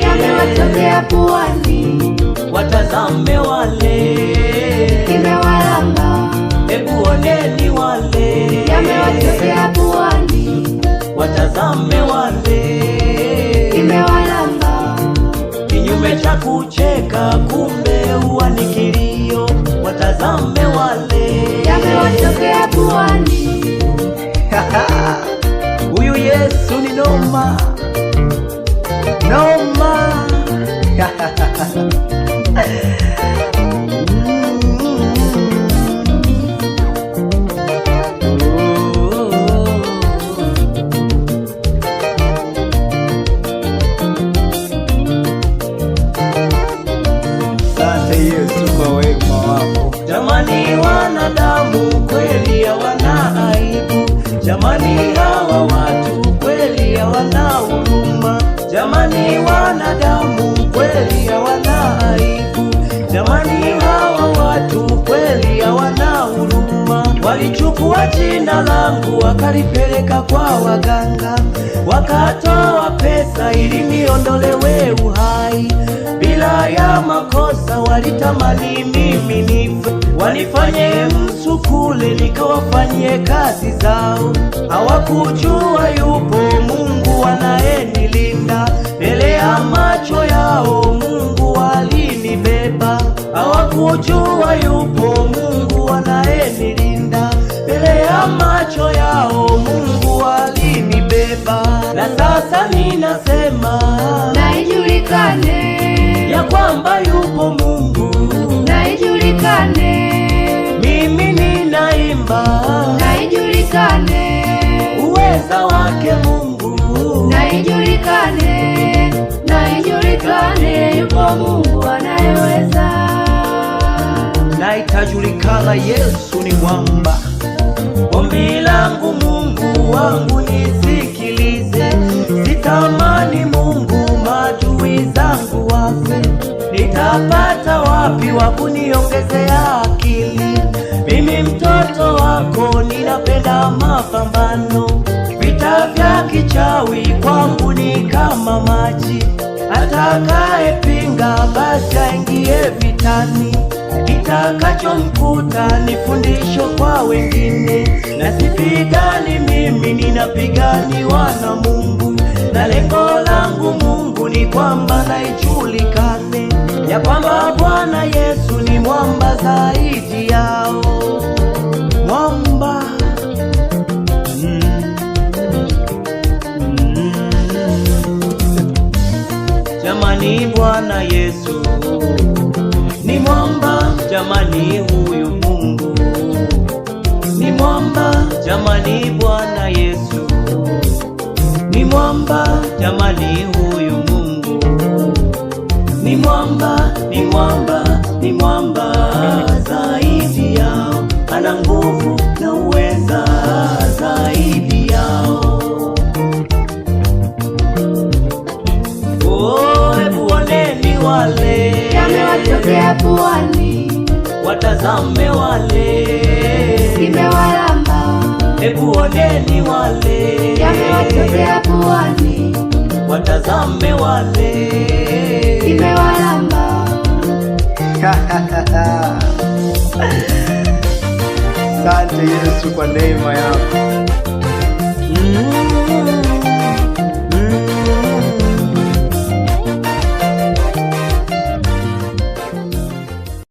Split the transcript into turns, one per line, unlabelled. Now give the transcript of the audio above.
Yamewatokea puani,
watazame wale
imewalamba.
Hebu oneni wale
Yamewatokea puani,
watazame wale
imewalamba.
Kinyume cha kucheka kumbe huwa ni kilio, watazame wale
Yamewatokea puani.
Huyu Yesu ni noma noma.
Asante Yesu kwa wema wako.
Jamani, wanadamu kweli hawana aibu. Jamani, hawa watu kweli hawana huruma. Jamani, wanadamu kweli hawana aibu. Jamani, hawa watu kweli hawana huruma. Walichukua jina langu wakalipeleka kwa waganga, wakatoa pesa ili niondolewe uhai. Bila ya makosa walitamani mimi nife, wanifanye msukule nikawafanyie kazi zao. Hawakujua yupo Mungu anayenilinda, mbele ya macho yao Mungu alinibeba. Hawakujua yupo Mungu anayenilinda, mbele ya macho yao Mungu alinibeba. Na sasa ninasema
Na ijulikane
ya kwamba yupo Mungu,
na ijulikane.
mimi ninaimba
Na ijulikane
uweza wake Mungu,
na ijulikane. Na ijulikane yupo Mungu anayeweza.
na itajulikana Yesu ni mwamba. Ombi langu Mungu wangu nisikilize, sitamani Mungu maadui zangu wafe. Nitapata wapi wa kuniongezea akili? Mimi mtoto wako ninapenda mapambano. Vita vya kichawi kwangu ni kama maji, atakayepinga basi aingie vitani. Kitakachomkuta ni fundisho kwa wengine, na sipigani mimi, ninapiganiwa na Mungu. Na lengo langu Mungu ni kwamba na ijulikane ya kwamba Bwana Yesu ni mwamba zaidi yao. Mwamba Jamani, Bwana Yesu ni mwamba. Jamani, huyu Mungu ni mwamba. Jamani, Bwana Yesu ni mwamba. Jamani, huyu Mungu ni mwamba, ni mwamba, ni mwamba zaidi yao. Ana nguvu na uweza zaidi yao. Hebu oneni wale
Yamewatokea puani,
watazame wale
imewalamba.
Hebu oneni wale
Yamewatokea puani,
watazame wale
imewalamba.
Asante Yesu kwa neema yako.